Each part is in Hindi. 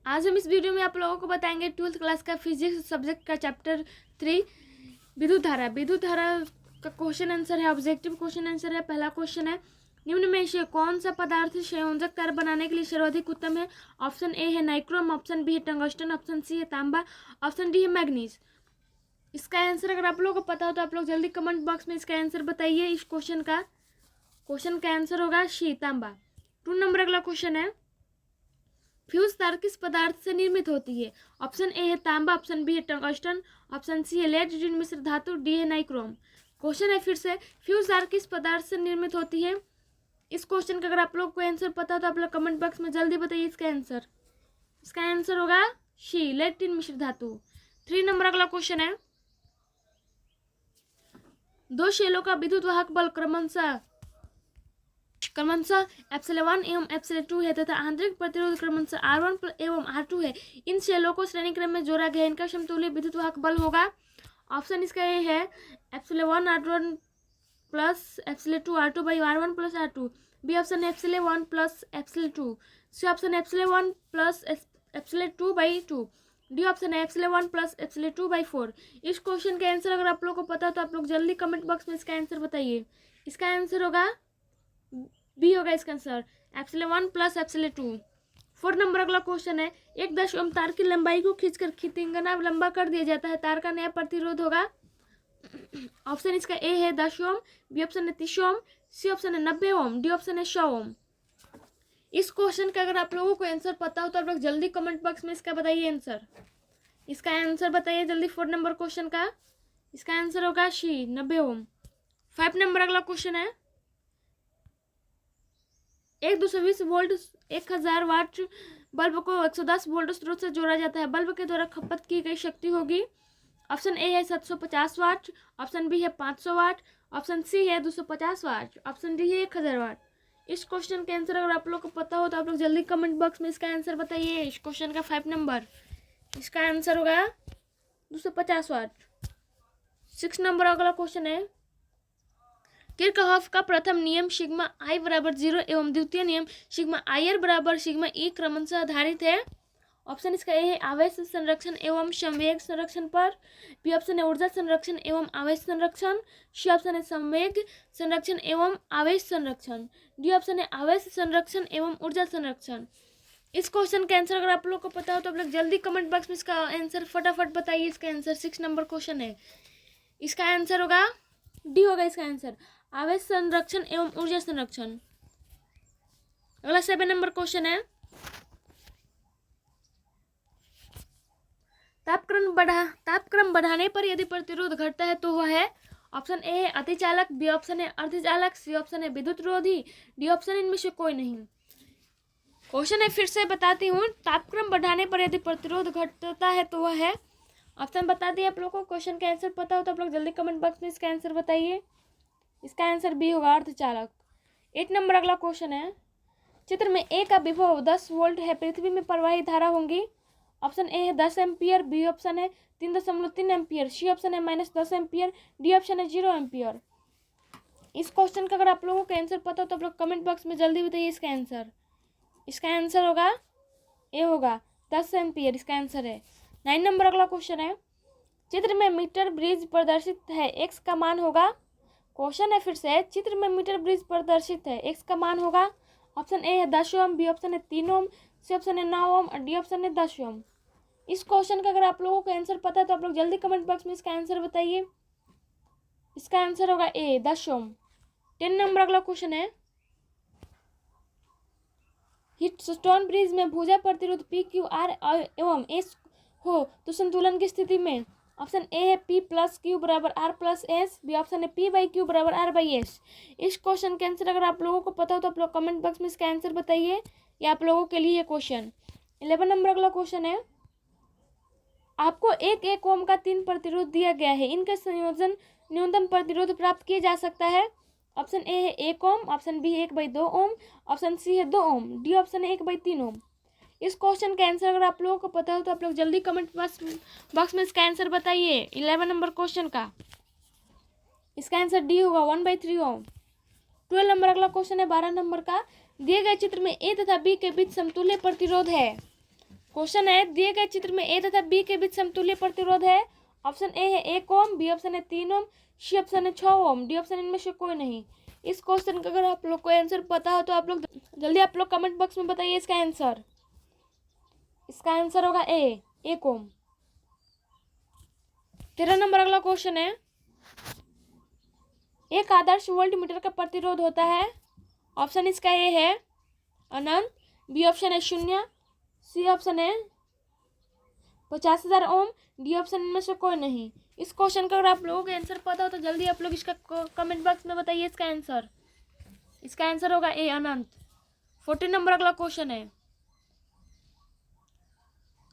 आज हम इस वीडियो में आप लोगों को बताएंगे 12th क्लास का फिजिक्स सब्जेक्ट का चैप्टर 3 विद्युत धारा। विद्युत धारा का क्वेश्चन आंसर है, ऑब्जेक्टिव क्वेश्चन आंसर है। पहला क्वेश्चन है, निम्न में से कौन सा पदार्थ संयोजक तार बनाने के लिए सर्वाधिक उत्तम है? ऑप्शन ए है नाइक्रोम, ऑप्शन बी है टंगस्टन, ऑप्शन सी है तांबा, ऑप्शन डी है मैग्नीज। इसका आंसर अगर आप लोगों को पता हो तो आप लोग जल्दी कमेंट बॉक्स में इसका आंसर बताइए। इस क्वेश्चन का आंसर होगा सी तांबा। 2 नंबर अगला क्वेश्चन है, फ्यूज तार किस पदार्थ से निर्मित होती है? ऑप्शन ए है तांबा, ऑप्शन बी है टंगस्टन, ऑप्शन सी है लेड जिन मिश्र धातु, डी है नाइक्रोम। क्वेश्चन है फिर से, फ्यूज तार किस पदार्थ से निर्मित होती है? इस क्वेश्चन का अगर आप लोग को आंसर पता हो तो आप लोग कमेंट बॉक्स में जल्दी बताइए इसका आंसर। इसका आंसर होगा सी लेड टिन मिश्र धातु। 3 नंबर अगला क्वेश्चन है, दो शेलों का विद्युत वाहक बल क्रमशः एप्सिलॉन एवं एप्सिलॉन है तथा आंतरिक प्रतिरोध क्रमशः R1 एवं R2 है। इन शेलों को श्रेणी क्रम में जोड़ा गया, इनका समतुल्य विद्युत वाहक बल होगा। ऑप्शन इसका ए है epsilon R1 plus epsilon R2 by R1 plus R2। B option epsilon plus epsilon. C option epsilon plus epsilon 2/2। D option है एप्सिलॉन प्लस एप्सिलॉन 2/4। इस क्वेश्चन का आंसर अगर आप लोग को पता हो तो आप लोग जल्दी कमेंट बॉक्स में इसका आंसर बताइए। इसका आंसर होगा बी होगा इसका answer, epsilon plus epsilon 2। 4 number अगला क्वेश्चन है, एक 10 ओम तार की लंबाई को खींचकर तिगुना लंबा कर दिया जाता है, तार का नया प्रतिरोध होगा। ऑप्शन इसका ए है 10 ओम, बी ऑप्शन है 30 ओम, सी ऑप्शन है 90 ओम, डी ऑप्शन है 100 ओम। इस क्वेश्चन का अगर आप लोगों को आंसर पता हो तो आप लोग जल्दी कमेंट बॉक्स में इसका बताइए आंसर। इसका आंसर बताइए जल्दी 4 नंबर क्वेश्चन का। इसका आंसर होगा सी 90 ओम। 5 नंबर अगला क्वेश्चन है, एक 220 वोल्ट 1000 वाट बल्ब को 110 वोल्ट स्रोत से जोड़ा जाता है, बल्ब के द्वारा खपत की गई शक्ति होगी। ऑप्शन ए है 750 वाट, ऑप्शन बी है 500 वाट, ऑप्शन सी है 250 वाट, ऑप्शन डी है 1000 वाट। इस क्वेश्चन का आंसर अगर आप लोग को पता हो तो आप लोग जल्दी कमेंट बॉक्स में इसका आंसर बताइए। इस क्वेश्चन का 5 नंबर, इसका आंसर होगा 250 वाट। 6 नंबर अगला क्वेश्चन है, किरचॉफ का प्रथम नियम सिग्मा आई बराबर 0 एवं द्वितीय नियम सिग्मा आई आर बराबर सिग्मा ई क्रमशः आधारित है। ऑप्शन इसका ए है आवेश संरक्षण एवं संवेग संरक्षण पर, बी ऑप्शन है ऊर्जा संरक्षण एवं आवेश संरक्षण, सी ऑप्शन है संवेग संरक्षण एवं आवेश संरक्षण, डी ऑप्शन है आवेश संरक्षण एवं ऊर्जा संरक्षण। इस क्वेश्चन का आंसर अगर आप लोग को पता हो तो आप लोग जल्दी कमेंट बॉक्स में इसका आंसर फटाफट बताइए। इसका आंसर 6 नंबर क्वेश्चन है, इसका आंसर होगा डी होगा इसका आंसर, आवेश संरक्षण एवं ऊर्जा संरक्षण। अगला 7 नंबर क्वेश्चन है, तापक्रम बढ़ाने पर यदि प्रतिरोध घटता है तो वह है। ऑप्शन ए है अतिचालक, बी ऑप्शन है अर्धचालक, सी ऑप्शन है विद्युत रोधी, डी ऑप्शन इनमें से कोई नहीं। क्वेश्चन है फिर से बताती हूँ, तापक्रम बढ़ाने पर यदि प्रतिरोध घटता है तो वह है। ऑप्शन बता दिए आप लोग को, क्वेश्चन का आंसर पता हो तो आप लोग जल्दी कमेंट बॉक्स में इसका आंसर बताइए। इसका आंसर बी होगा अर्धचालक। 8 नंबर अगला क्वेश्चन है, चित्र में ए का विभव 10 वोल्ट है, पृथ्वी में प्रवाही धारा होंगी। ऑप्शन ए है 10 एम्पियर, बी ऑप्शन है 3.3 एम्पियर, सी ऑप्शन है -10 एम्पियर, डी ऑप्शन है 0 एम्पियर। इस क्वेश्चन का अगर आप लोगों का आंसर पता हो तो आप लोग कमेंट बॉक्स में जल्दी बताइए इसका आंसर। इसका आंसर होगा ए होगा 10 एम्पियर, इसका आंसर है। 9 नंबर अगला क्वेश्चन है, चित्र में मीटर ब्रिज प्रदर्शित है, एक्स का मान होगा। क्वेश्चन है फिर से, चित्र में मीटर ब्रिज प्रदर्शित है, एक्स का मान होगा। ऑप्शन ए है 10 ओम, बी ऑप्शन है 3 ओम, सी ऑप्शन है 9 ओम और डी ऑप्शन है 10 ओम। इस क्वेश्चन का अगर आप लोगों को आंसर पता है तो आप लोग जल्दी कमेंट बॉक्स में इसका आंसर बताइए। इसका आंसर होगा ए 10 ओम। 10 नंबर अगला क्वेश्चन है, हीटस्टोन ब्रिज में भुजा प्रतिरोध पी क्यू आर एवं एस हो तो संतुलन की स्थिति में। ऑप्शन ए है पी प्लस क्यू बराबर R plus S, B option है पी बाई क्यू बराबर आर बाई एस। इस क्वेश्चन के आंसर अगर आप लोगों को पता हो तो आप लोग कमेंट बॉक्स में इसका आंसर बताइए, ये आप लोगों के लिए क्वेश्चन। 11 नंबर अगला क्वेश्चन है, आपको 1 ओम का 3 प्रतिरोध दिया गया है, इनका संयोजन न्यूनतम प्रतिरोध प्राप्त किया जा सकता है। ऑप्शन ए है 1 ओम, ऑप्शन बी 1/2 ओम, ऑप्शन सी है 2 ओम, डी ऑप्शन है 1/3 ओम। इस क्वेश्चन का आंसर अगर आप लोगों को पता हो तो आप लोग जल्दी कमेंट बॉक्स में इसका आंसर बताइए। 11 नंबर क्वेश्चन का इसका आंसर डी होगा 1/3 ओम। 12 नंबर अगला क्वेश्चन है 12 नंबर का, दिए गए चित्र में ए तथा बी के बीच समतुल्य प्रतिरोध है। क्वेश्चन है, दिए गए चित्र में ए तथा बी के बीच समतुल्य प्रतिरोध है। ऑप्शन ए है 1 ओम, बी ऑप्शन है 3 ओम, सी ऑप्शन है 6 ओम, डी ऑप्शन इनमें से कोई नहीं। इस क्वेश्चन का अगर आप लोग को आंसर पता हो तो आप लोग जल्दी आप लोग कमेंट बॉक्स में बताइए इसका आंसर। इसका आंसर होगा ए 1 ओम। 13 नंबर अगला क्वेश्चन है, एक आदर्श वोल्टमीटर का प्रतिरोध होता है। ऑप्शन इसका ए है अनंत, बी ऑप्शन है 0, सी ऑप्शन है 50,000 ओम, डी ऑप्शन इनमें से कोई नहीं। इस क्वेश्चन का अगर आप लोगों को आंसर पता हो तो जल्दी आप लोग इसका कमेंट बॉक्स में बताइए इसका आंसर। इसका आंसर होगा ए अनंत। 14 नंबर अगला क्वेश्चन है,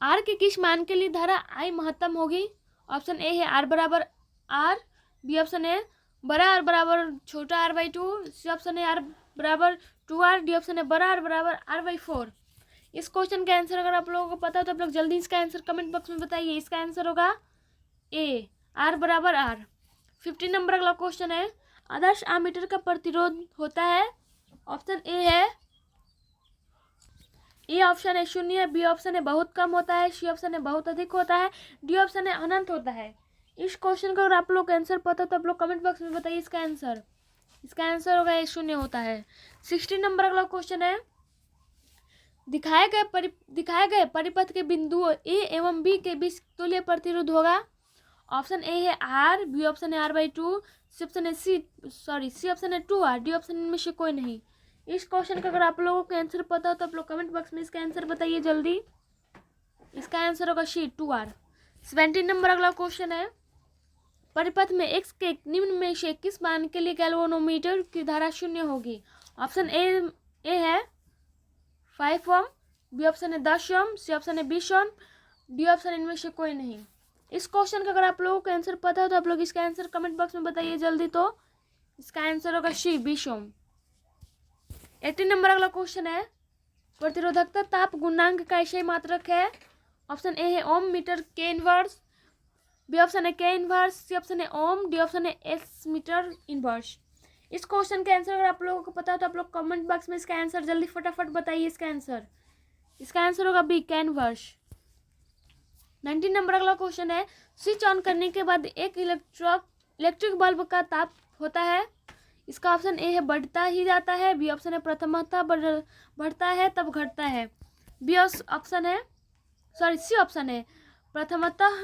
आर के किस मान के लिए धारा आई महत्तम होगी। ऑप्शन ए है आर बराबर आर, बी ऑप्शन है बड़ा आर बराबर छोटा आर बाई 2, सी ऑप्शन है आर बराबर 2r, डी ऑप्शन है बड़ा आर बराबर आर बाई 4। इस क्वेश्चन का आंसर अगर आप लोगों को पता हो तो आप लोग जल्दी इसका आंसर कमेंट बॉक्स में बताइए। इसका आंसर होगा ए आर बराबर आर। 15 नंबर अगला क्वेश्चन है, आदर्श एमीटर का प्रतिरोध होता है। ऑप्शन ए ऑप्शन है 0, बी ऑप्शन है बहुत कम होता है, सी ऑप्शन है बहुत अधिक होता है, डी ऑप्शन है अनंत होता है। इस क्वेश्चन का अगर आप लोग आंसर पता हो तो आप लोग कमेंट बॉक्स में बताइए इसका आंसर। इसका आंसर होगा ए 0 होता है। 16 नंबर अगला क्वेश्चन है, दिखाए गए परिपथ के बिंदुओं ए एवं बी के बीच तुल्य प्रतिरोध होगा। ऑप्शन ए है आर, बी ऑप्शन है आर बाई 2, सी ऑप्शन है सी ऑप्शन है 2r, डी ऑप्शन इनमें से कोई नहीं। इस क्वेश्चन का अगर आप लोगों को आंसर पता हो तो आप लोग कमेंट बॉक्स में इसका आंसर बताइए जल्दी। इसका आंसर होगा सी 2r। 17 नंबर अगला क्वेश्चन है, परिपथ में x के निम्न में से किस मान के लिए गैल्वेनोमीटर की धारा 0 होगी। ऑप्शन ए है 5 ओम, बी ऑप्शन है 10 ओम, सी ऑप्शन है 20 ओम, डी ऑप्शन इनमें से कोई नहीं। इस क्वेश्चन का अगर आप लोगों को आंसर पता हो तो आप लोग इसका आंसर कमेंट बॉक्स में बताइए जल्दी। तो इसका आंसर होगा सी 20 ओम। 18 नंबर अगला क्वेश्चन है, प्रतिरोधकता ताप गुणांक का ऐसे मात्रक है। ऑप्शन ए है ओम मीटर के इनवर्स, बी ऑप्शन है के इनवर्स, सी ऑप्शन है ओम, डी ऑप्शन है एस मीटर इनवर्स। इस क्वेश्चन का आंसर अगर आप लोगों को पता हो तो आप लोग कमेंट बॉक्स में इसका आंसर जल्दी फटाफट बताइए इसका आंसर। इसका आंसर होगा बी के इनवर्स। 19 नंबर अगला क्वेश्चन है, स्विच ऑन करने के बाद एक इलेक्ट्रिक बल्ब का ताप होता है। इसका ऑप्शन ए है बढ़ता ही जाता है, बी ऑप्शन है प्रथमतः बढ़ता है तब घटता है, बी ऑप्शन है सी ऑप्शन है प्रथमतः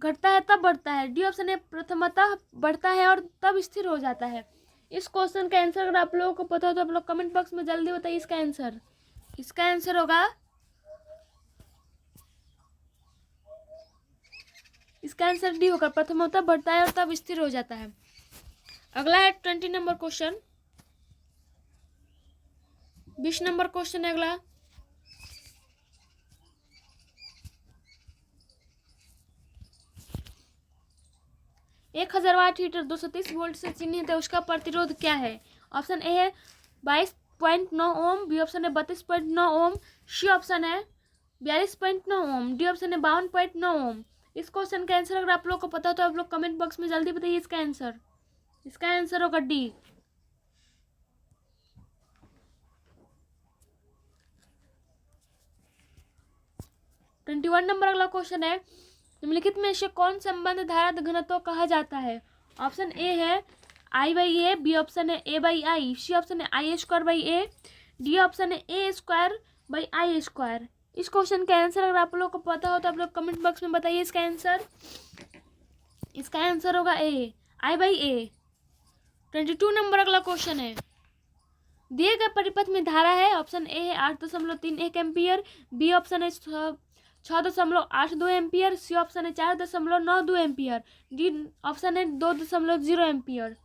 घटता है तब बढ़ता है, डी ऑप्शन है प्रथमतः बढ़ता है और तब स्थिर हो जाता है। इस क्वेश्चन का आंसर अगर आप लोगों को पता हो तो आप लोग कमेंट बॉक्स में जल्दी बताइए इसका आंसर। इसका आंसर होगा इसका आंसर डी होगा, प्रथमतः बढ़ता है और तब स्थिर हो जाता है। अगला है 20 नंबर क्वेश्चन। 20 नंबर क्वेश्चन है अगला, एक 1000 वाट हीटर 230 वोल्ट से चिन्हित है, उसका प्रतिरोध क्या है। ऑप्शन ए है 22.9 ओम, बी ऑप्शन है 32.9 ओम, सी ऑप्शन है 42.9 ओम, डी ऑप्शन है 52.9 ओम। इस क्वेश्चन का आंसर अगर आप लोग को पता हो तो आप लोग कमेंट बॉक्स में जल्दी बताइए इसका आंसर। इसका आंसर होगा डी। ट्वेंटी 21 नंबर अगला क्वेश्चन है, निम्नलिखित में से कौन संबंध धारा घनत्व कहा जाता है। ऑप्शन ए है I by A, B option है A by I, C option है I square by A, D option है A square by I square. इस क्वेश्चन का आंसर अगर आप लोग को पता हो तो आप लोग कमेंट बॉक्स में बताइए इसका आंसर। इसका आंसर होगा ए आई बाई ए। 22 नंबर अगला क्वेश्चन है, दिए गए परिपथ में धारा है। ऑप्शन ए है 8.31 एम्पियर, बी ऑप्शन है 6.82 एम्पियर, सी ऑप्शन है 4.92 एम्पियर, डी ऑप्शन है 2.0 एम्पियर।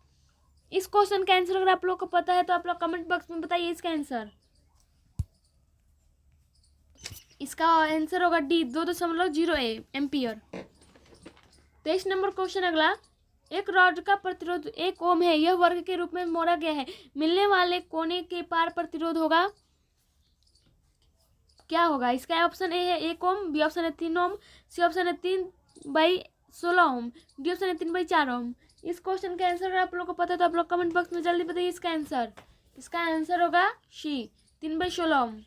इस क्वेश्चन का आंसर अगर आप लोग को पता है तो आप लोग कमेंट बॉक्स में बताइए इसका आंसर। इसका आंसर होगा डी 2.0 एम्पियर। 23 नंबर क्वेश्चन अगला, एक रॉड का प्रतिरोध 1 ओम है, यह वर्ग के रूप में मोड़ा गया है, मिलने वाले कोने के पार प्रतिरोध होगा क्या होगा। इसका ऑप्शन ए है 1 ओम, बी ऑप्शन है 3 ओम, सी ऑप्शन है 3/16 ओम, डी ऑप्शन है 3/4 ओम। इस क्वेश्चन का आंसर अगर आप लोग को पता है तो आप लोग कमेंट बॉक्स में जल्दी बताइए इसका आंसर। इसका आंसर होगा सी 3/16 ओम।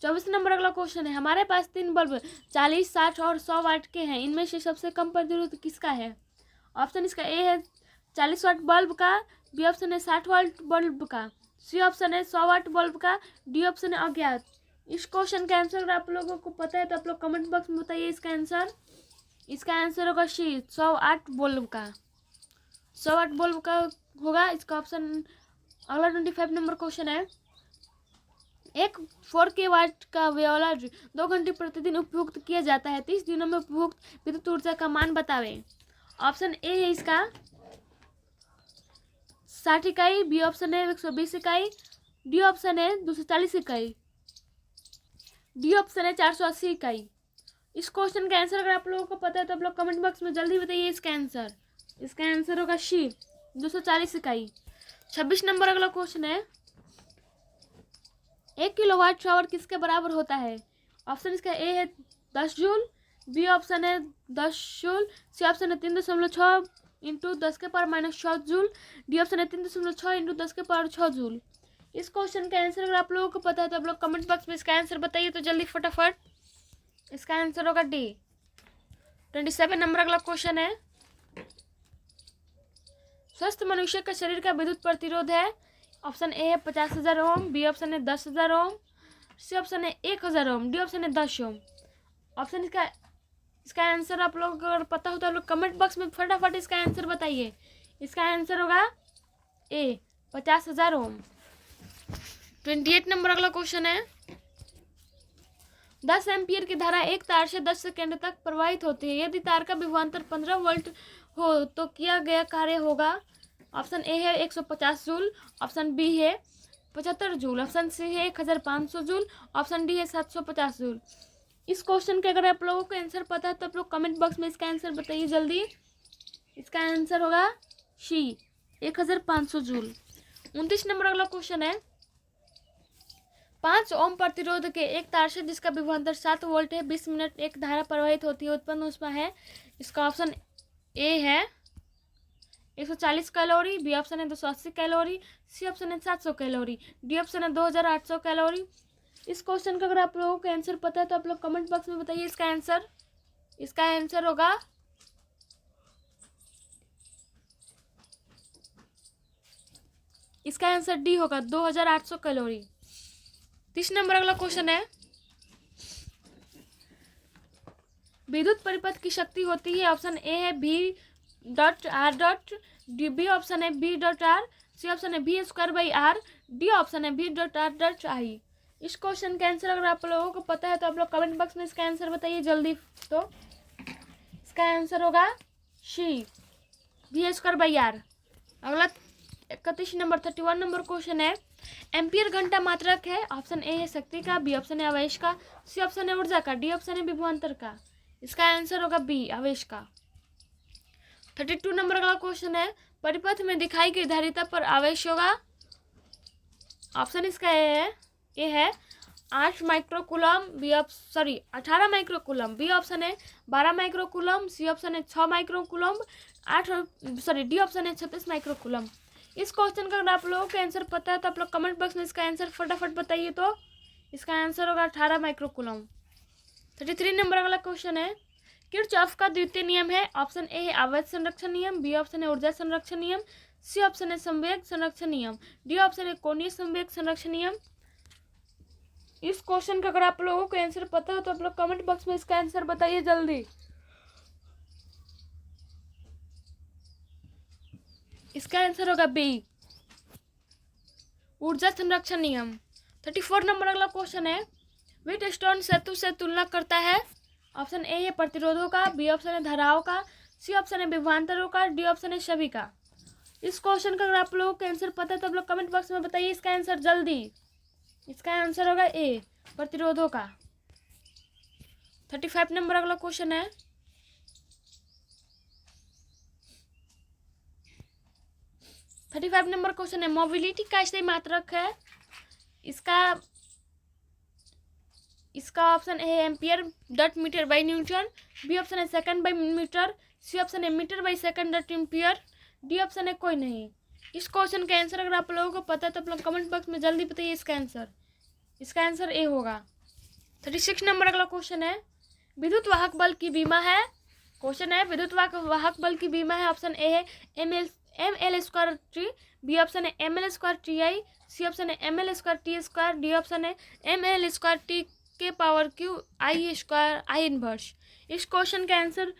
24 नंबर अगला क्वेश्चन है, हमारे पास 3 बल्ब 40, 60 और 100 वाट के हैं, इनमें से सबसे कम प्रतिरोध किसका है? ऑप्शन इसका ए है 40 वाट बल्ब का, बी ऑप्शन है 60 वाट बल्ब का, सी ऑप्शन है 100 वाट बल्ब का, डी ऑप्शन है अज्ञात। इस क्वेश्चन का आंसर अगर आप लोगों को पता है तो आप लोग कमेंट बॉक्स में बताइए इसका आंसर। इसका आंसर होगा सी 100 वाट बल्ब का, 100 वाट बल्ब का होगा इसका ऑप्शन। अगला 25 नंबर क्वेश्चन है, एक 4K वाट का वेवलाइट 2 घंटे प्रतिदिन उपयोग किया जाता है, 30 दिनों में उपभोक्त विद्युत ऊर्जा का मान बतावें। ऑप्शन ए है इसका 60 इकाई, बी ऑप्शन है 120 इकाई, डी ऑप्शन है 240 इकाई, डी ऑप्शन है 480 इकाई। इस क्वेश्चन का आंसर अगर आप लोगों को पता है तो आप लोग कमेंट बॉक्स में जल्दी बताइए इसका आंसर। इसका आंसर होगा सी 240 इकाई। 26 नंबर अगला क्वेश्चन है, 1 किलोवाट आवर किसके बराबर होता है? ऑप्शन इसका ए है 10 जूल, बी ऑप्शन है 10 जूल, सी ऑप्शन है 3.6 इंटू 10 के पावर -6 जूल, डी ऑप्शन है 3.6 इंटू 10 के पावर 6 जूल। इस क्वेश्चन का आंसर अगर आप लोगों को पता है तो आप लोग कमेंट बॉक्स में इसका आंसर बताइए तो जल्दी फटाफट। इसका आंसर होगा डी। 27 नंबर अगला क्वेश्चन है, स्वस्थ मनुष्य का शरीर का विद्युत प्रतिरोध है। ऑप्शन ए है 50,000 ओम, बी ऑप्शन है 10,000 ओम, सी ऑप्शन है 1,000 ओम, डी ऑप्शन है 10 ओम। ऑप्शन इसका आंसर आप लोग अगर पता हो तो आप लोग कमेंट बॉक्स में फटाफट इसका आंसर बताइए। इसका आंसर होगा ए 50,000 ओम। 28 नंबर अगला क्वेश्चन है, 10 एम्पियर की धारा एक तार से 10 सेकेंड तक प्रवाहित होती है, यदि तार का विभवांतर 15 वोल्ट हो तो किया गया कार्य होगा। ऑप्शन ए है 150 जूल, ऑप्शन बी है 75 जूल, ऑप्शन सी है 1500 जूल, ऑप्शन डी है 750 जूल। इस क्वेश्चन का अगर आप लोगों को आंसर पता है तो आप लोग कमेंट बॉक्स में इसका आंसर बताइए जल्दी। इसका आंसर होगा सी 1500 जूल। 29 नंबर अगला क्वेश्चन है, 5 ओम प्रतिरोध के एक तार से जिसका विभवांतर 7 वोल्ट है, 20 मिनट एक धारा प्रवाहित होती है, उत्पन्न ऊष्मा है। इसका ऑप्शन ए है 140 कैलोरी, बी ऑप्शन है 280 कैलोरी, सी ऑप्शन है 700 कैलोरी, डी ऑप्शन है 2800 कैलोरी। इस क्वेश्चन का अगर आप लोगों को आंसर पता है तो आप लोग कमेंट बॉक्स में बताइए इसका आंसर। इसका आंसर होगा इसका आंसर डी होगा 2800 कैलोरी। 30 नंबर अगला क्वेश्चन है, विद्युत परिपथ की शक्ति होती है। ऑप्शन ए है V dot R dot, B option है B dot R, C option है V²/R, डी ऑप्शन है V dot R dot I. इस क्वेश्चन का आंसर अगर आप लोगों को पता है तो आप लोग कमेंट बॉक्स में इसका आंसर बताइए जल्दी। तो इसका आंसर होगा सी V²/R। अगला 31 नंबर 31 नंबर क्वेश्चन है, एम्पियर घंटा मात्रक है। ऑप्शन ए है शक्ति का, बी ऑप्शन है आवेश का, सी ऑप्शन है ऊर्जा का, डी ऑप्शन है विभवांतर का। इसका आंसर होगा बी आवेश का। 32 नंबर अगला क्वेश्चन है, परिपथ में दिखाई गई धारिता पर आवेश होगा। ऑप्शन इसका ए है 8 माइक्रोकूलम, 18 माइक्रोकूलम, बी ऑप्शन है 12 माइक्रोकूलम, सी ऑप्शन है 6 माइक्रोकूलम, डी ऑप्शन है 36 माइक्रोकूलम। इस क्वेश्चन का अगर आप लोगों को आंसर पता है तो आप लोग कमेंट बॉक्स में इसका आंसर फटाफट बताइए। तो इसका आंसर होगा 18 माइक्रोकूलम। 33 नंबर अगला क्वेश्चन है, किरचॉफ का द्वितीय नियम है। ऑप्शन ए है आवेश संरक्षण नियम, बी ऑप्शन है ऊर्जा संरक्षण नियम, सी ऑप्शन है संवेग संरक्षण नियम, डी ऑप्शन है कोणीय संवेग संरक्षण नियम। इस क्वेश्चन का अगर आप लोगों को आंसर पता हो तो आप लोग कमेंट बॉक्स में इसका आंसर बताइए जल्दी। इसका आंसर होगा बी ऊर्जा संरक्षण नियम। 34 नंबर अगला क्वेश्चन है, व्हीटस्टोन सेतु से तुलना करता है। ऑप्शन ए है प्रतिरोधों का, बी ऑप्शन है धाराओं का, सी ऑप्शन है विभवांतरों का, डी ऑप्शन है सभी का। इस क्वेश्चन का अगर आप लोगों को आंसर पता है तो आप लोग कमेंट बॉक्स में बताइए इसका आंसर जल्दी। इसका आंसर होगा ए प्रतिरोधों का। 35 नंबर अगला क्वेश्चन है, मोबिलिटी का स्थायी मात्रक है। इसका ऑप्शन है ampere dot metre by newton, B option है second by metre, C option है metre by second dot ampere, D option है कोई नहीं। इस क्वेश्चन का आंसर अगर आप लोगों को पता है तो आप लोग कमेंट बॉक्स में जल्दी बताइए इसका आंसर। इसका आंसर ए होगा 36 नंबर अगला क्वेश्चन है, विद्युत वाहक बल की बीमा है। क्वेश्चन है विद्युत वाहक बल की बीमा है। ऑप्शन ए है M L square T, B option है M L square T I, C option है M L square T square, D option है एम एल स्क्वायर टी के power Q I square I inverse. इस क्वेश्चन का आंसर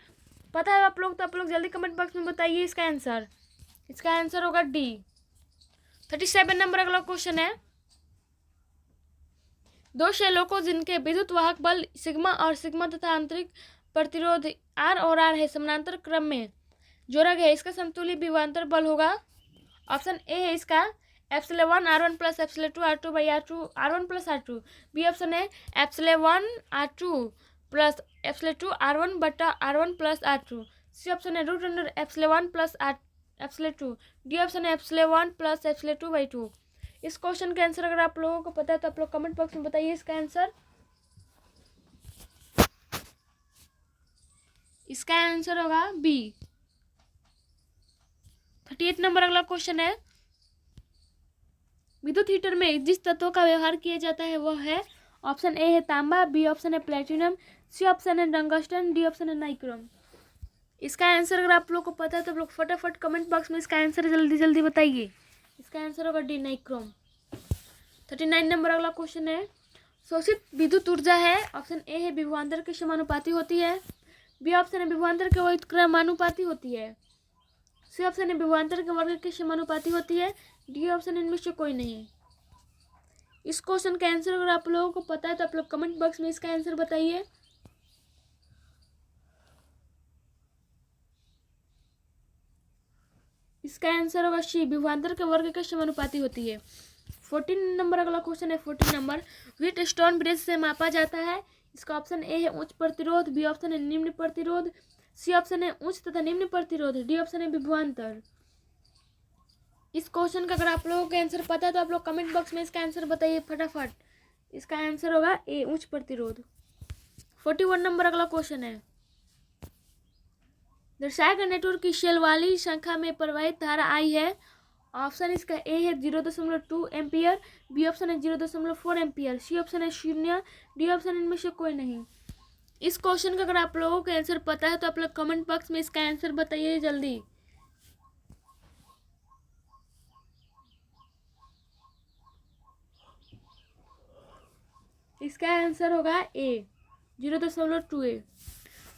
पता है आप लोग तो आप लोग जल्दी कमेंट बॉक्स में बताइए इसका आंसर। इसका आंसर होगा डी। 37 नंबर अगला क्वेश्चन है, दो शेलों जिनके विद्युत वाहक बल सिग्मा और सिग्मा तथा आंतरिक प्रतिरोध आर और आर है समानांतर क्रम में जोड़ा गया, इसका समतुल्य विभवांतर बल होगा। ऑप्शन ए है इसका epsilon R1 plus epsilon 2 R2 by R1 plus R2, B option है epsilon R2 plus epsilon 2 R1 बटा R1 plus R2, C option है root under epsilon plus epsilon 2, D option है एप्सिलॉन प्लस एप्सिलॉन 2 बाई 2। इस क्वेश्चन का आंसर अगर आप लोगों को पता है तो आप लोग कमेंट बॉक्स में बताइए इसका आंसर। इसका आंसर होगा बी। 38 नंबर अगला क्वेश्चन है, विद्युत हीटर में जिस तत्व का व्यवहार किया जाता है वह है। ऑप्शन ए है तांबा, बी ऑप्शन है प्लेटिनम, सी ऑप्शन है टंगस्टन, डी ऑप्शन है नाइक्रोम। इसका आंसर अगर आप लोग को पता है तो आप लोग फटाफट कमेंट बॉक्स में इसका आंसर जल्दी जल्दी बताइए। इसका आंसर होगा डी नाइक्रोम। 39 नंबर अगला क्वेश्चन है, शोषित विद्युत ऊर्जा है। ऑप्शन ए है विभवांतर के समानुपाती होती है, बी ऑप्शन है विभवांतर के व्युत्क्रमानुपाती होती है, सी ऑप्शन है विभवांतर के वर्ग के समानुपाती होती है, डी ऑप्शन इनमें से कोई नहीं। इस क्वेश्चन का आंसर अगर आप लोगों को पता है तो आप लोग कमेंट बॉक्स में इसका आंसर बताइए। इसका आंसर होगा सी, विभवांतर के वर्ग के समानुपाती होती है। 14 नंबर अगला क्वेश्चन है, 14 नंबर, व्हीट स्टोन ब्रिज से मापा जाता है। इसका ऑप्शन ए है उच्च प्रतिरोध, बी ऑप्शन है निम्न प्रतिरोध, सी ऑप्शन है उच्च तथा निम्न प्रतिरोध, डी ऑप्शन है विभवांतर। इस क्वेश्चन का अगर आप लोगों को आंसर पता है तो आप लोग कमेंट बॉक्स में इसका आंसर बताइए फटाफट। इसका आंसर होगा ए, उच्च प्रतिरोध। 41 नंबर अगला क्वेश्चन है, दर्शाए गए नेटवर्क की शेल वाली शाखा में प्रवाहित धारा आई है। ऑप्शन इसका ए है 0.2 एम्पियर, बी ऑप्शन है 0.4 एम्पियर, सी ऑप्शन है 0, डी ऑप्शन इनमें से कोई नहीं। इस क्वेश्चन का अगर आप लोगों को आंसर पता है तो आप लोग कमेंट बॉक्स में इसका आंसर बताइए जल्दी। इसका आंसर होगा ए, 0.2 ए।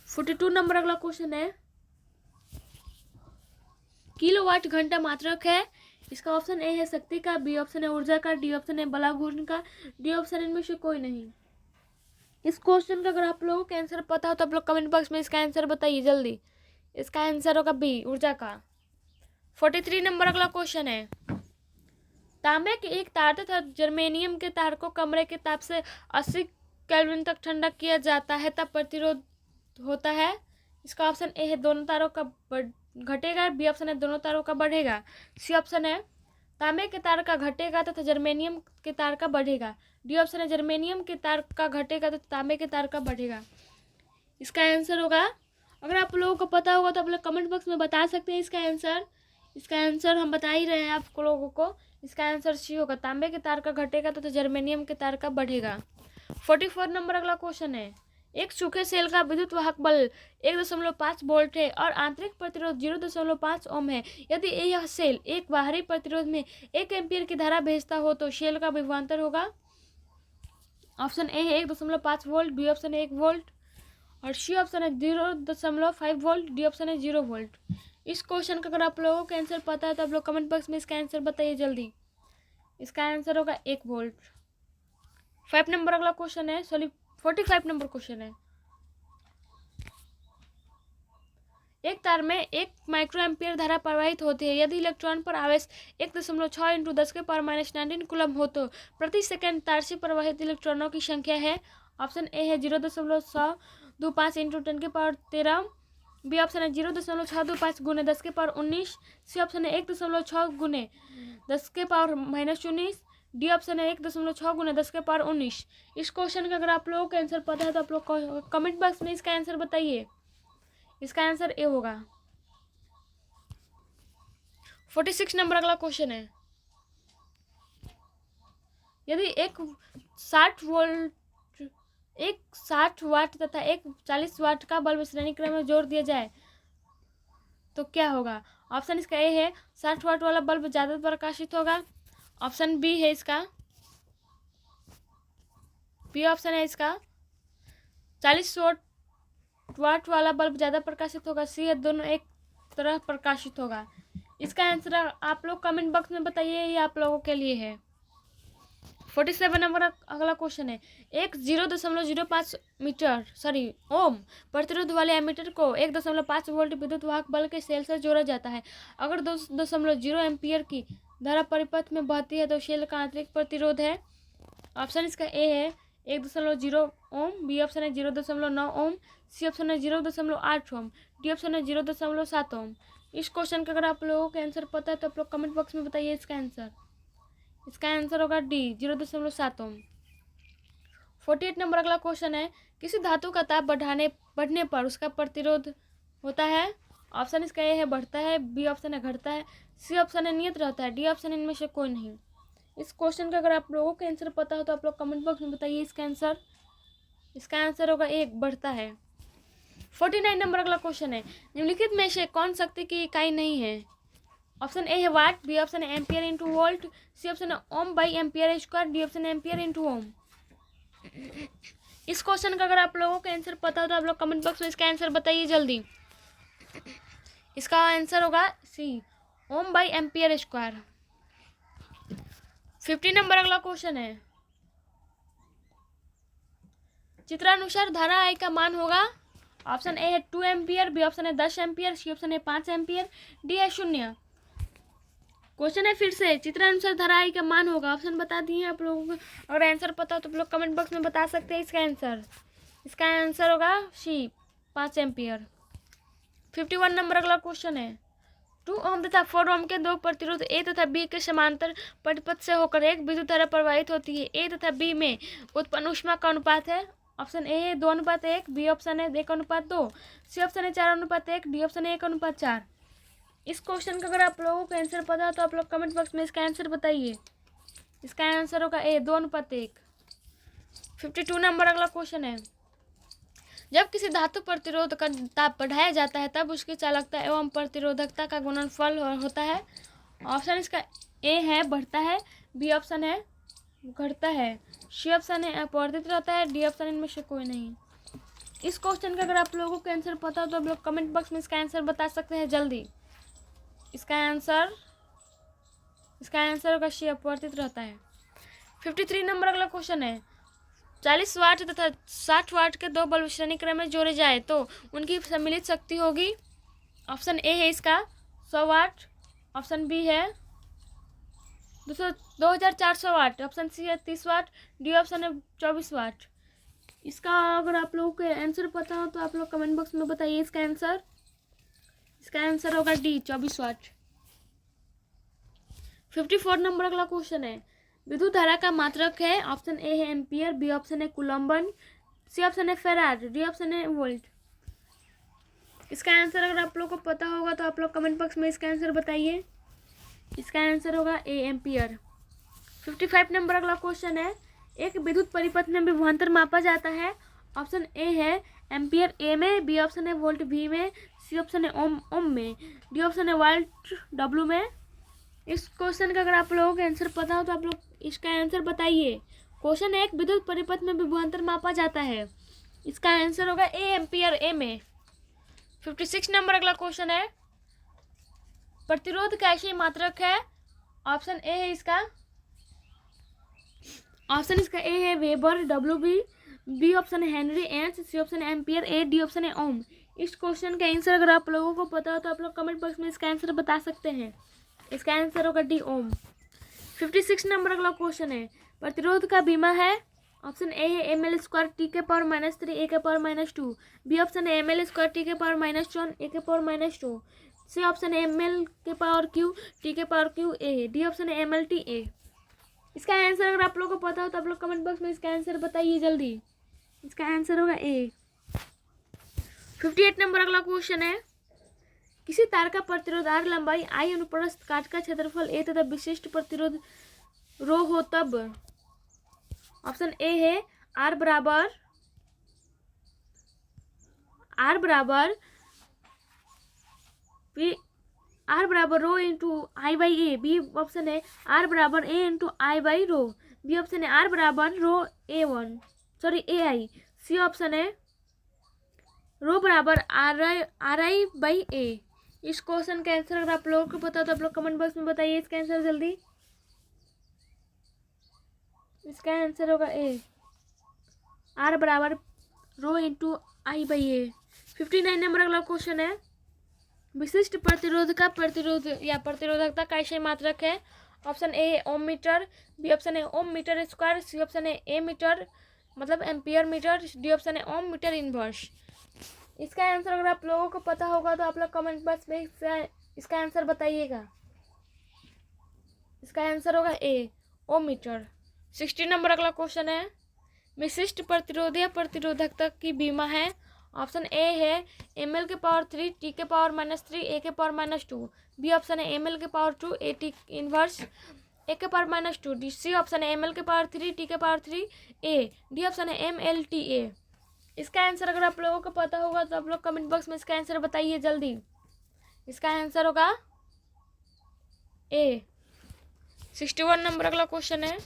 42 नंबर अगला क्वेश्चन है, किलोवाट घंटा मात्रक है। इसका ऑप्शन ए है शक्ति का, बी ऑप्शन है ऊर्जा का, डी ऑप्शन है बलाघूर्ण का, डी ऑप्शन इनमें से कोई नहीं। इस क्वेश्चन का अगर आप लोगों को आंसर पता हो तो आप लोग कमेंट बॉक्स में इसका आंसर बताइए जल्दी। इसका आंसर होगा बी, ऊर्जा का। 43 नंबर अगला क्वेश्चन है, तांबे के एक तार तथा जर्मेनियम के तार को कमरे के ताप से 80 केल्विन तक ठंडा किया जाता है तब प्रतिरोध होता है। इसका ऑप्शन ए है दोनों तारों का घटेगा, बी ऑप्शन है दोनों तारों का बढ़ेगा, सी ऑप्शन है तांबे के तार का घटेगा तथा जर्मेनियम के तार का बढ़ेगा, डी ऑप्शन है जर्मेनियम के तार का घटेगा तथा तांबे के तार का बढ़ेगा। इसका आंसर होगा, अगर आप लोगों को पता होगा तो आप लोग कमेंट बॉक्स में बता सकते हैं इसका आंसर। इसका आंसर हम बता ही रहे हैं आप लोगों को। इसका आंसर सी होगा, तांबे के तार का घटेगा तथा जर्मेनियम के तार का बढ़ेगा। 44 नंबर अगला क्वेश्चन है, एक सूखे सेल का विद्युत वाहक बल 1.5 वोल्ट है और आंतरिक प्रतिरोध 0.5 ओम है। यदि यह सेल एक बाहरी प्रतिरोध में 1 एम्पीयर की धारा भेजता हो तो सेल का विभवांतर होगा। ऑप्शन ए है 1.5 वोल्ट, बी ऑप्शन है 1 वोल्ट और सी ऑप्शन है 0.5 वोल्ट, डी ऑप्शन है 0 वोल्ट। इस क्वेश्चन का अगर आप लोगों को आंसर पता है तो आप लोग कमेंट बॉक्स में इसका आंसर बताइए जल्दी। इसका आंसर होगा 1 वोल्ट। 5 नंबर अगला क्वेश्चन है, 45 नंबर क्वेश्चन है, एक तार में 1 माइक्रो एम्पियर धारा प्रवाहित होती है। यदि इलेक्ट्रॉन पर आवेश 1.6 × 10⁻⁹ कूलम हो तो प्रति सेकंड तार से प्रवाहित इलेक्ट्रॉनों की संख्या है। ऑप्शन ए है 0.625 × 10⁻13, बी ऑप्शन है 0.625 × 10⁻19, सी ऑप्शन है 1.6 × 10⁻−19, डी ऑप्शन है 1.6 × 10⁻19। इस क्वेश्चन का अगर आप लोगों को आंसर पता है तो आप लोग कमेंट बॉक्स में इसका आंसर बताइए। इसका आंसर ए होगा। 46 नंबर अगला क्वेश्चन है, यदि एक 60 वोल्ट एक 60 वाट तथा एक 40 वाट का बल्ब श्रेणी क्रम में जोड़ दिया जाए तो क्या होगा? ऑप्शन इसका ए है 60 वाट वाला बल्ब ज़्यादा प्रकाशित होगा। ऑप्शन बी है इसका, बी ऑप्शन है इसका 40 वाट वाला बल्ब ज़्यादा प्रकाशित होगा। सी है दोनों एक तरह प्रकाशित होगा। इसका आंसर आप लोग कमेंट बॉक्स में बताइए, ये आप लोगों के लिए है। 47 नंबर अगला क्वेश्चन है, एक 0.05 ओम प्रतिरोध वाले एमीटर को 1.5 वोल्ट विद्युत वाहक बल्ब के सेल से जोड़ा जाता है। अगर 2.0 एम्पियर की धारा परिपथ में बहती है तो सेल का आंतरिक प्रतिरोध है। ऑप्शन इसका ए है 1.0 ओम, बी ऑप्शन है 0.9 ओम, सी ऑप्शन है 0.8 ओम, डी ऑप्शन है 0.7 ओम। इस क्वेश्चन का अगर आप लोगों को आंसर पता है तो आप लोग कमेंट बॉक्स में बताइए इसका आंसर। इसका आंसर होगा डी 0.7 ओम। 48 नंबर अगला क्वेश्चन है, किसी धातु का ताप बढ़ने पर उसका प्रतिरोध होता है। ऑप्शन इसका ए है बढ़ता है, बी ऑप्शन है घटता है, सी ऑप्शन है नियत रहता है, डी ऑप्शन इनमें से कोई नहीं। इस क्वेश्चन का अगर आप लोगों को आंसर पता हो तो आप लोग कमेंट बॉक्स में बताइए इसका आंसर। इसका आंसर होगा एक बढ़ता है। 49 नंबर अगला क्वेश्चन है, निम्नलिखित में से कौन शक्ति की इकाई नहीं है। ऑप्शन ए है वाट, बी ऑप्शन है ampere into volt, C option है ohm by ampere square, D option है एम्पियर इंटू ओम। इस क्वेश्चन का अगर आप लोगों को आंसर पता हो तो आप लोग कमेंट बॉक्स में इसका आंसर बताइए जल्दी। इसका आंसर होगा सी ओम बाई एम्पियर स्क्वायर। 50 नंबर अगला क्वेश्चन है, चित्रानुसार धारा आई का मान होगा। ऑप्शन ए है 2 एम्पियर, बी ऑप्शन है 10 एम्पियर, सी ऑप्शन है 5 एम्पियर, डी है 0। क्वेश्चन है फिर से, चित्रानुसार धारा आई का मान होगा। ऑप्शन बता दिए आप लोगों को, अगर आंसर पता हो तो आप लोग कमेंट बॉक्स में बता सकते हैं इसका आंसर। इसका आंसर होगा सी 5 एम्पियर। 51 नंबर अगला क्वेश्चन है, 2 ओम तथा 4 ओम के दो प्रतिरोध ए तथा बी के समांतर परिपथ से होकर एक विद्युत धारा प्रवाहित होती है। ए तथा बी में उत्पन्न ऊष्मा का अनुपात है। ऑप्शन ए है 2:1, बी ऑप्शन है 1:2, सी ऑप्शन है 4:1, डी ऑप्शन है 1:4। इस क्वेश्चन का अगर आप लोगों को आंसर पता है तो आप लोग कमेंट बॉक्स में इसका आंसर बताइए। इसका आंसर होगा ए 2:1। 52 नंबर अगला क्वेश्चन है, जब किसी धातु प्रतिरोध का ताप बढ़ाया जाता है तब उसकी चालकता एवं प्रतिरोधकता का गुणनफल होता है। ऑप्शन इसका ए है बढ़ता है, बी ऑप्शन है घटता है, सी ऑप्शन है अपवर्तित रहता है, डी ऑप्शन इनमें से कोई नहीं। इस क्वेश्चन का अगर आप लोगों को आंसर पता हो तो आप लोग कमेंट बॉक्स में इसका आंसर बता सकते हैं जल्दी। इसका आंसर होगा सी अपवर्तित रहता है। 53 नंबर अगला क्वेश्चन है, 40 वाट तथा 60 वाट के दो बल्ब श्रेणी क्रम में जोड़े जाए तो उनकी सम्मिलित शक्ति होगी। ऑप्शन ए है इसका 100 वाट, ऑप्शन बी है 2400 वाट, ऑप्शन सी है 30 वाट, डी ऑप्शन है 24 वाट। इसका अगर आप लोगों को आंसर पता हो तो आप लोग कमेंट बॉक्स में बताइए इसका आंसर। इसका आंसर होगा डी 24 वाट। 54 नंबर अगला क्वेश्चन है, विद्युत धारा का मात्रक है। ऑप्शन ए है एम्पियर, बी ऑप्शन है कूलम्बन, सी ऑप्शन है फेराड, डी ऑप्शन है वोल्ट। इसका आंसर अगर आप लोग को पता होगा तो आप लोग कमेंट बॉक्स में इसका आंसर बताइए। इसका आंसर होगा ए एम्पियर। 55 नंबर अगला क्वेश्चन है, एक विद्युत परिपथ में विभवांतर मापा जाता है। ऑप्शन ए है एम्पियर ए में, बी ऑप्शन है वोल्ट वी में, सी ऑप्शन है ओम में, डी ऑप्शन है वाल्ट डब्ल्यू में। इस क्वेश्चन का अगर आप लोगों को आंसर पता हो तो आप लोग इसका आंसर बताइए। क्वेश्चन है, एक विद्युत परिपथ में विभवांतर मापा जाता है। इसका आंसर होगा ए एम्पियर ए में। 56 नंबर अगला क्वेश्चन है, प्रतिरोध का ऐसी मात्रक है। ऑप्शन ए है इसका ए है weber W B, B option है हेनरी एंस, सी ऑप्शन है एम्पियर ए, डी ऑप्शन है ओम। इस क्वेश्चन का आंसर अगर आप लोगों को पता हो तो आप लोग कमेंट बॉक्स में इसका आंसर बता सकते हैं। इसका आंसर होगा डी ओम। 56 नंबर अगला क्वेश्चन है, प्रतिरोध का बीमा है। ऑप्शन ए है एम एल स्क्वायर टी के पावर -3 ए के पावर -2, बी ऑप्शन है एम एल स्क्वायर टी के पावर -1 ए के पावर -2, सी ऑप्शन है एम एल के पावर क्यू टी के power Q A, D option है एम एल टी ए। इसका आंसर अगर आप लोगों को पता हो तो आप लोग कमेंट बॉक्स में इसका आंसर बताइए जल्दी। इसका आंसर होगा ए। 58 नंबर अगला क्वेश्चन है, किसी तार का प्रतिरोध आर लंबाई आई अनुप्रस्थ काट का क्षेत्रफल ए तथा विशिष्ट प्रतिरोध रो हो तब। ऑप्शन ए है आर बराबर आर बराबर rho into I by A. B option है आर बराबर A into I by rho. B option है आर बराबर रो ए आई। सी ऑप्शन है रो बराबर आर आई बाई ए। इस क्वेश्चन का आंसर अगर आप लोगों को पता तो आप लोग कमेंट बॉक्स में बताइए इसका आंसर जल्दी। इसका आंसर होगा ए, आर बराबर rho into I by A. 59 number अगला क्वेश्चन है, विशिष्ट प्रतिरोध का प्रतिरोध या प्रतिरोधकता का आशय मात्रक है। Option A ohm metre, B option है ohm metre square, C option है ए मीटर मतलब एम्पियर मीटर, डी ऑप्शन है ओम मीटर इनवर्स। इसका आंसर अगर आप लोगों को पता होगा तो आप लोग कमेंट बॉक्स में इसका आंसर बताइएगा। इसका आंसर होगा ए ओम मीटर। 60 नंबर अगला क्वेश्चन है, विशिष्ट प्रतिरोध या प्रतिरोधकता की बीमा है। ऑप्शन ए है ml के पावर 3 t के पावर -3 a के पावर -2। बी ऑप्शन है ml के power 2 a t inverse a के पावर -2। डी सी ऑप्शन है ml के पावर 3 t के पावर 3 a। डी ऑप्शन है mLTA। इसका आंसर अगर आप लोगों को पता होगा तो आप लोग कमेंट बॉक्स में इसका आंसर बताइए जल्दी। इसका आंसर होगा ए। 61 नंबर अगला क्वेश्चन है,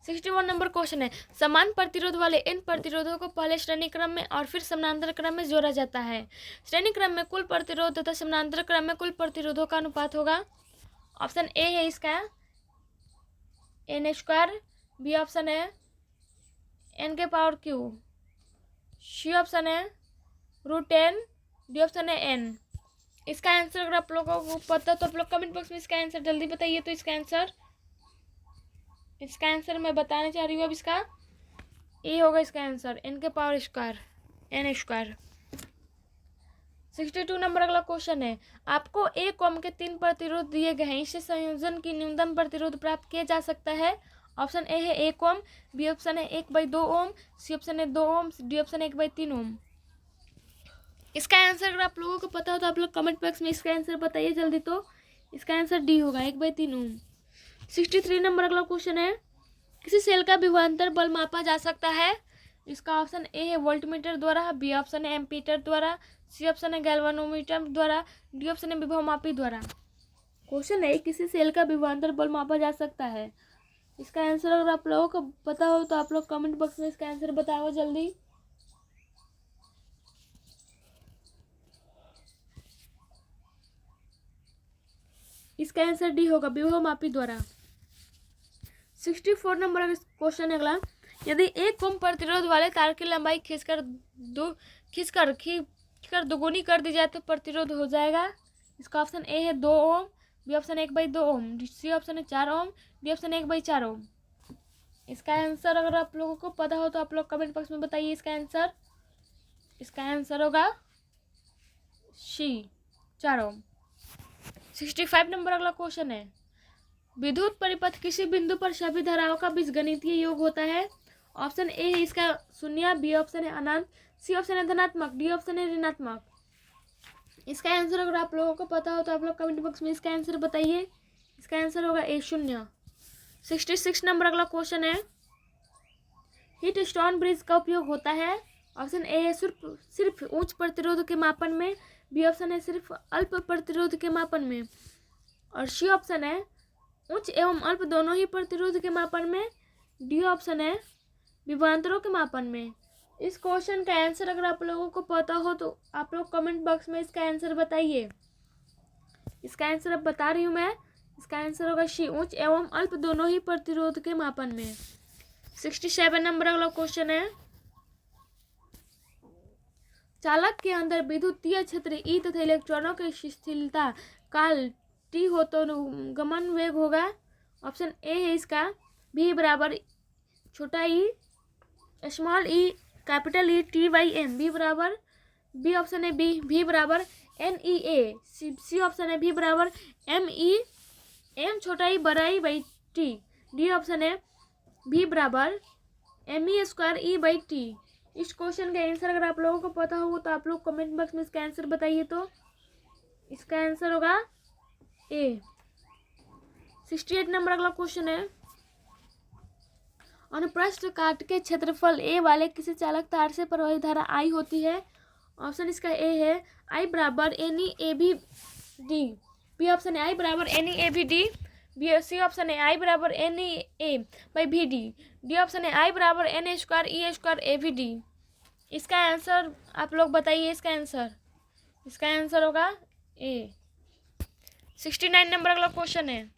61 नंबर क्वेश्चन है, समान प्रतिरोध वाले इन प्रतिरोधों को पहले श्रेणी क्रम में और फिर समानांतर क्रम में जोड़ा जाता है। श्रेणी क्रम में कुल प्रतिरोध तथा समानांतर क्रम में कुल प्रतिरोधों का अनुपात होगा। ऑप्शन ए है इसका एन स्क्वायर, बी ऑप्शन है एन के पावर क्यू, सी ऑप्शन है √10, डी ऑप्शन है एन। इसका आंसर अगर आप लोगों को पता तो आप लोग कमेंट बॉक्स में इसका आंसर जल्दी बताइए। तो इसका आंसर मैं बताने चाह रही हूँ अब। इसका ए होगा इसका आंसर, एन के power square N square. 62 number अगला क्वेश्चन है, आपको एक ओम के 3 प्रतिरोध दिए गए हैं, इससे संयोजन की न्यूनतम प्रतिरोध प्राप्त किया जा सकता है। ऑप्शन ए है 1 ओम, बी ऑप्शन है 1/2 ओम, सी ऑप्शन है 2 ओम, डी ऑप्शन है 1/3 ओम। इसका आंसर अगर आप लोगों को पता हो तो आप लोग कमेंट बॉक्स में इसका आंसर बताइए जल्दी। तो इसका आंसर डी होगा 1/3 ओम। 63 नंबर अगला क्वेश्चन है, किसी सेल का विभवांतर बल मापा जा सकता है। इसका ऑप्शन ए है वोल्टमीटर द्वारा, बी ऑप्शन है एम्पीटर द्वारा, सी ऑप्शन है गैल्वानोमीटर द्वारा, डी ऑप्शन है विभवमापी द्वारा। क्वेश्चन है किसी सेल का विभवांतर बल मापा जा सकता है। इसका आंसर अगर आप लोगों को पता हो तो आप लोग कमेंट बॉक्स में इसका आंसर बताओ जल्दी। इसका आंसर डी होगा विभवमापी द्वारा। 64 नंबर क्वेश्चन अगला, यदि 1 ओम प्रतिरोध वाले तार की लंबाई खींचकर दोगुनी कर दी जाए तो प्रतिरोध हो जाएगा। इसका ऑप्शन ए है 2 ओम, बी ऑप्शन 1/2 ओम, सी ऑप्शन है 4 ओम, डी ऑप्शन 1/4 ओम। इसका आंसर अगर आप लोगों को पता हो तो आप लोग कमेंट बॉक्स में बताइए इसका आंसर। इसका आंसर होगा सी 4 ओम। 65 नंबर अगला क्वेश्चन है, विद्युत परिपथ किसी बिंदु पर सभी धाराओं का बीजगणितीय योग होता है। ऑप्शन ए है इसका 0, बी ऑप्शन है अनंत, सी ऑप्शन है धनात्मक, डी ऑप्शन है ऋणात्मक। इसका आंसर अगर आप लोगों को पता हो तो आप लोग कमेंट बॉक्स में इसका आंसर बताइए। इसका आंसर होगा ए 0। 66 नंबर अगला क्वेश्चन है, हीट स्टोन ब्रिज का उपयोग होता है। ऑप्शन ए है सिर्फ उच्च प्रतिरोध के मापन में, बी ऑप्शन है सिर्फ अल्प प्रतिरोध के मापन में, और सी ऑप्शन है उच्च एवं अल्प दोनों ही प्रतिरोध के मापन में, डी ऑप्शन है विभवांतरों के मापन में। इस क्वेश्चन का आंसर अगर आप लोगों को पता हो तो आप लोग कमेंट बॉक्स में इसका आंसर बताइए। इसका आंसर अब बता रही हूँ मैं। इसका आंसर होगा सी उच्च एवं अल्प दोनों ही प्रतिरोध के मापन में। 67 नंबर अगला क्वेश्चन है, चालक के अंदर विद्युतीय क्षेत्र ई तथा इलेक्ट्रॉनों की स्थिरता काल टी हो तो गमन वेग होगा। ऑप्शन ए है इसका v बराबर छोटा e small e capital E T/m, B option है v बराबर NEA, सी ऑप्शन है v बराबर M छोटा ई बड़ा E by T, D option है v बराबर ME² E/T। इस क्वेश्चन का आंसर अगर आप लोगों को पता हो तो आप लोग कमेंट बॉक्स में इसका आंसर बताइए। तो इसका आंसर होगा ए। 68 नंबर अगला क्वेश्चन है, अनुप्रस्थ काट के क्षेत्रफल ए वाले किसी चालक तार से प्रवाहित धारा आई होती है। ऑप्शन इसका ए है आई बराबर N E A B D. B option है आई बराबर N E A B D. C option है आई बराबर एन ई ए बाई भी डी। डी ऑप्शन है आई बराबर N A square E square A B D. इसका आंसर आप लोग बताइए। इसका आंसर होगा ए। 69 नंबर अगला क्वेश्चन है,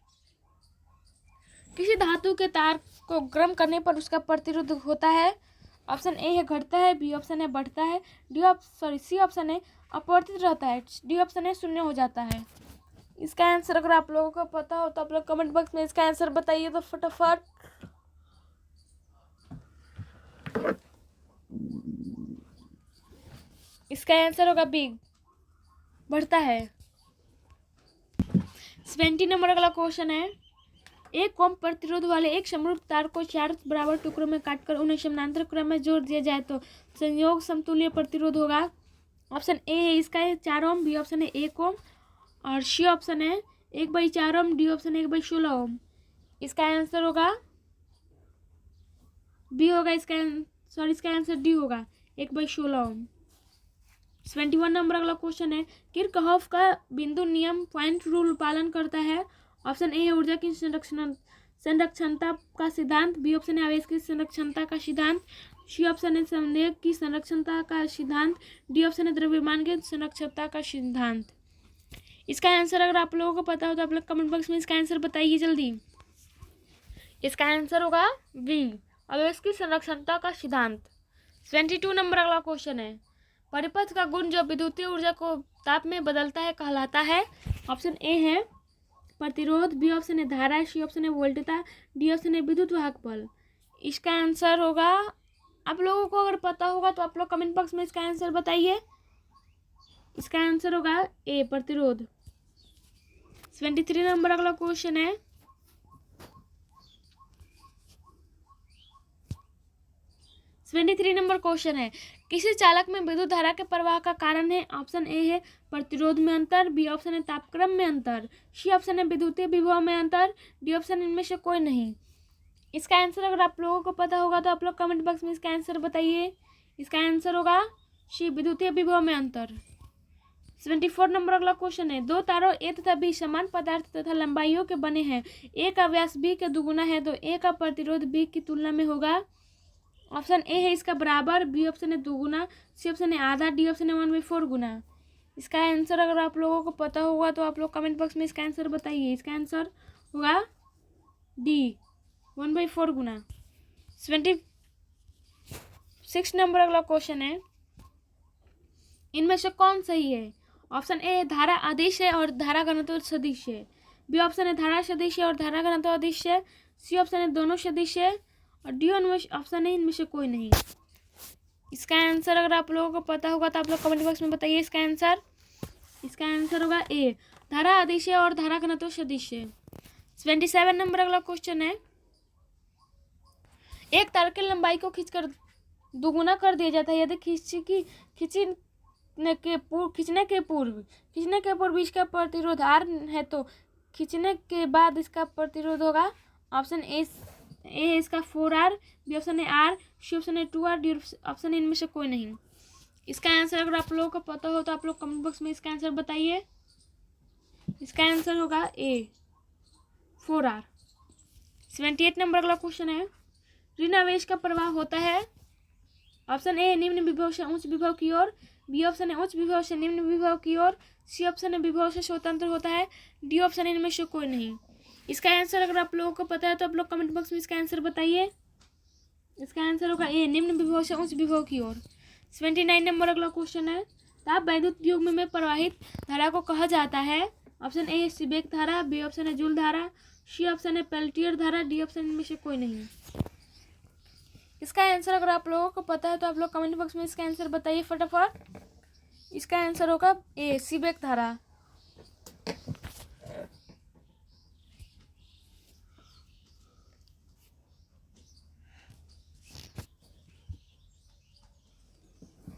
किसी धातु के तार को गर्म करने पर उसका प्रतिरोध होता है। ऑप्शन ए है घटता है, बी ऑप्शन है बढ़ता है, सी ऑप्शन है अपरिवर्तित रहता है, डी ऑप्शन है शून्य हो जाता है। इसका आंसर अगर आप लोगों को पता हो तो आप लोग कमेंट बॉक्स में इसका आंसर बताइए तो फटाफट। इसका आंसर होगा बी, बढ़ता है। 70 नंबर अगला क्वेश्चन है, एक कम प्रतिरोध वाले एक समरूप तार को 4 बराबर टुकड़ों में काटकर उन्हें समानांतर क्रम में जोड़ दिया जाए तो संयोग समतुल्य प्रतिरोध होगा। ऑप्शन ए है इसका है 4 ओम, बी ऑप्शन है 1 ओम और सी ऑप्शन है 1/4 ओम, डी ऑप्शन है 1/16 ओम। इसका आंसर होगा बी होगा। इसका आंसर डी होगा 1/16 ओम। 71 नंबर अगला क्वेश्चन है, किरचॉफ का बिंदु नियम पॉइंट रूल पालन करता है। ऑप्शन ए है ऊर्जा की संरक्षणता का सिद्धांत, बी ऑप्शन है आवेश की संरक्षणता का सिद्धांत, सी ऑप्शन है संवेग की संरक्षणता का सिद्धांत, डी ऑप्शन है द्रव्यमान की संरक्षणता का सिद्धांत। इसका आंसर अगर आप लोगों को पता हो तो आप लोग कमेंट बॉक्स में इसका आंसर बताइए जल्दी। इसका आंसर होगा बी, आवेश की संरक्षणता का सिद्धांत। 72 नंबर अगला क्वेश्चन है, परिपथ का गुण जो विद्युतीय ऊर्जा को ताप में बदलता है कहलाता है। ऑप्शन ए है प्रतिरोध, बी ऑप्शन है धारा, सी ऑप्शन है वोल्टता, डी ऑप्शन है विद्युत वाहक बल। इसका आंसर होगा, आप लोगों को अगर पता होगा तो आप लोग कमेंट बॉक्स में इसका आंसर बताइए। इसका आंसर होगा ए, प्रतिरोध। 73 नंबर अगला क्वेश्चन है, किसी चालक में विद्युत धारा के प्रवाह का कारण है। ऑप्शन ए है प्रतिरोध में अंतर, बी ऑप्शन है तापक्रम में अंतर, सी ऑप्शन है विद्युतीय विभव में अंतर, डी ऑप्शन इनमें से कोई नहीं। इसका आंसर अगर आप लोगों को पता होगा तो आप लोग कमेंट बॉक्स में इसका आंसर बताइए। इसका आंसर होगा सी, विद्युतीय विभव में अंतर। 74 नंबर अगला क्वेश्चन है, दो तारों ए तथा बी समान पदार्थ तथा लंबाइयों के बने हैं, ए का व्यास बी के दुगुना है तो ए का प्रतिरोध बी की तुलना में होगा। ऑप्शन ए है इसका बराबर, बी ऑप्शन है दुगुना, सी ऑप्शन है आधा, डी ऑप्शन है 1/4 गुना। इसका आंसर अगर आप लोगों को पता होगा तो आप लोग कमेंट बॉक्स में इसका आंसर बताइए। इसका आंसर होगा डी, 1/4 गुना। 76 नंबर अगला क्वेश्चन है, इनमें से कौन सही है। ऑप्शन ए है धारा अदिश है और धारा घनत्व सदिश है, बी ऑप्शन है धारा सदिश है और धारा घनत्व अदिश है, सी ऑप्शन है दोनों सदिश है और डी ऑप्शन है इनमें से कोई नहीं। इसका आंसर अगर आप लोगों को पता होगा तो आप लोग कमेंट बॉक्स में बताइए। इसका आंसर होगा ए, धारा अदिश है और धारा घनत्व सदिश है। 77 नंबर अगला क्वेश्चन है, एक तार की लंबाई को खींचकर दुगुना कर दिया जाता है यदि खींचने के पूर्व इसका प्रतिरोध आर है तो खींचने के बाद इसका प्रतिरोध होगा। ऑप्शन ए है इसका 4R, बी ऑप्शन है आर, सी ऑप्शन है 2R, डी ऑप्शन है इनमें से कोई नहीं। इसका आंसर अगर आप लोगों को पता हो तो आप लोग कमेंट बॉक्स में इसका आंसर बताइए। इसका आंसर होगा ए, 4R। 78 नंबर अगला क्वेश्चन है, ऋण आवेश का प्रवाह होता है। ऑप्शन ए निम्न विभव से उच्च विभव की ओर, बी ऑप्शन है उच्च विभव से निम्न विभव की ओर, सी ऑप्शन है विभव से स्वतंत्र होता है, डी ऑप्शन है इनमें से कोई नहीं। इसका आंसर अगर आप लोगों को पता है तो आप लोग कमेंट बॉक्स में इसका आंसर बताइए। इसका आंसर होगा ए, निम्न विभव से उच्च विभव की ओर। 79 नंबर अगला क्वेश्चन है, ताप वैद्युत युग्म में प्रवाहित धारा को कहा जाता है। ऑप्शन ए सीबेक धारा, बी ऑप्शन है जूल धारा, सी ऑप्शन है पेल्टियर धारा, डी ऑप्शन इनमें से कोई नहीं। इसका आंसर अगर आप लोगों को पता है तो आप लोग कमेंट बॉक्स में इसका आंसर बताइए फटाफट। इसका आंसर होगा ए, सीबेक धारा।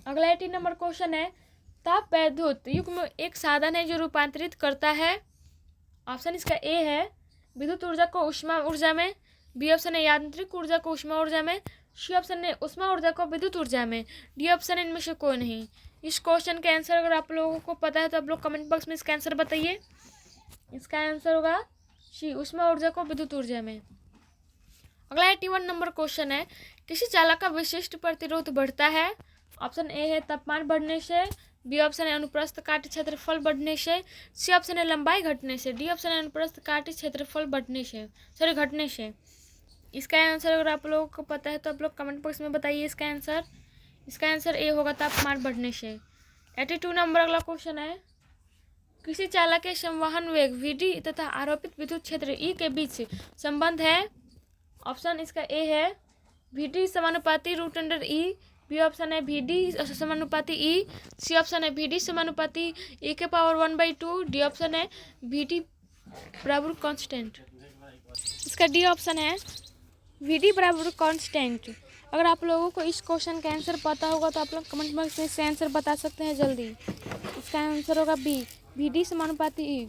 अगला 80 नंबर क्वेश्चन है, ताप वैद्युत युग्म एक साधन है जो रूपांतरित करता है। ऑप्शन इसका ए है विद्युत ऊर्जा को ऊष्मा ऊर्जा में, बी ऑप्शन है यांत्रिक ऊर्जा को ऊष्मा ऊर्जा में, सी ऑप्शन है ऊष्मा ऊर्जा को विद्युत ऊर्जा में, डी ऑप्शन है इनमें से कोई नहीं। इस क्वेश्चन का आंसर अगर आप लोगों को पता है तो आप लोग कमेंट बॉक्स में इसका आंसर बताइए। इसका आंसर होगा सी ऊष्मा ऊर्जा को विद्युत ऊर्जा में। अगला 81 नंबर क्वेश्चन है, किसी चालक का विशिष्ट प्रतिरोध बढ़ता है। ऑप्शन ए है तापमान बढ़ने से, बी ऑप्शन है अनुप्रस्थ काट क्षेत्रफल बढ़ने से, सी ऑप्शन है लंबाई घटने से, डी ऑप्शन है अनुप्रस्थ काट क्षेत्रफल बढ़ने से घटने से। इसका आंसर अगर आप लोगों को पता है तो आप लोग कमेंट बॉक्स में बताइए इसका आंसर। इसका आंसर ए होगा तापमान बढ़ने से। 82 नंबर अगला क्वेश्चन है, किसी चालक के संवहन वेग वीडी तथा आरोपित विद्युत क्षेत्र ई के बीच संबंध है। ऑप्शन इसका ए है वीडी समानुपाती रूट अंडर ई, बी ऑप्शन है वीडी समानुपाती ई, सी ऑप्शन है वीडी समानुपाती ए के पावर 1/2, डी ऑप्शन है वीडी बराबर कांस्टेंट। इसका डी ऑप्शन है वीडी बराबर कांस्टेंट। अगर आप लोगों को इस क्वेश्चन का आंसर पता होगा तो आप लोग कमेंट बॉक्स में इसका आंसर बता सकते हैं जल्दी। इसका आंसर होगा बी वीडी समानुपाती ई।